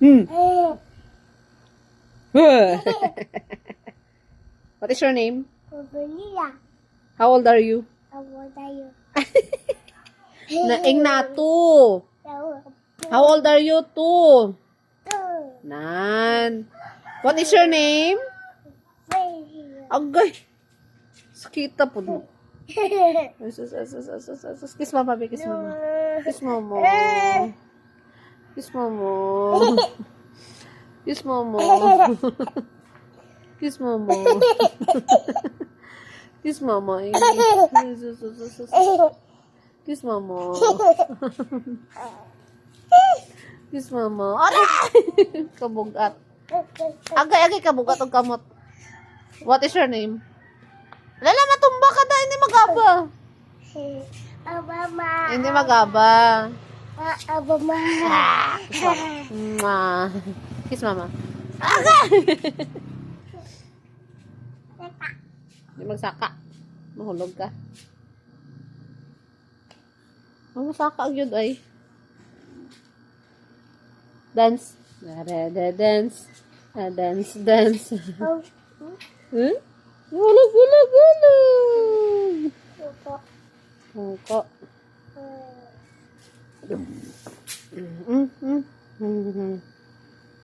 Hmm. What is your name? How old are you? Naing na two. How old are you? Two. Nan. What is your name? Agay. Sakita po mo. Kiss mama, baby. Kiss mama. Kiss mama. Kiss mama. Kiss mama. Kiss mama. Kiss mama. Kiss mama. Kiss mama. Aray! Kabugat. Agay kabugat ang kamot. What is your name? Lala, matumba ka na. Hindi magaba. Hindi magaba. Kiss mama. Agay! Hindi magsaka. Mahulog ka. Masaka ang yun ay. Dance. Dance. Dance. Hmm? Hulog. Mungko. Mm.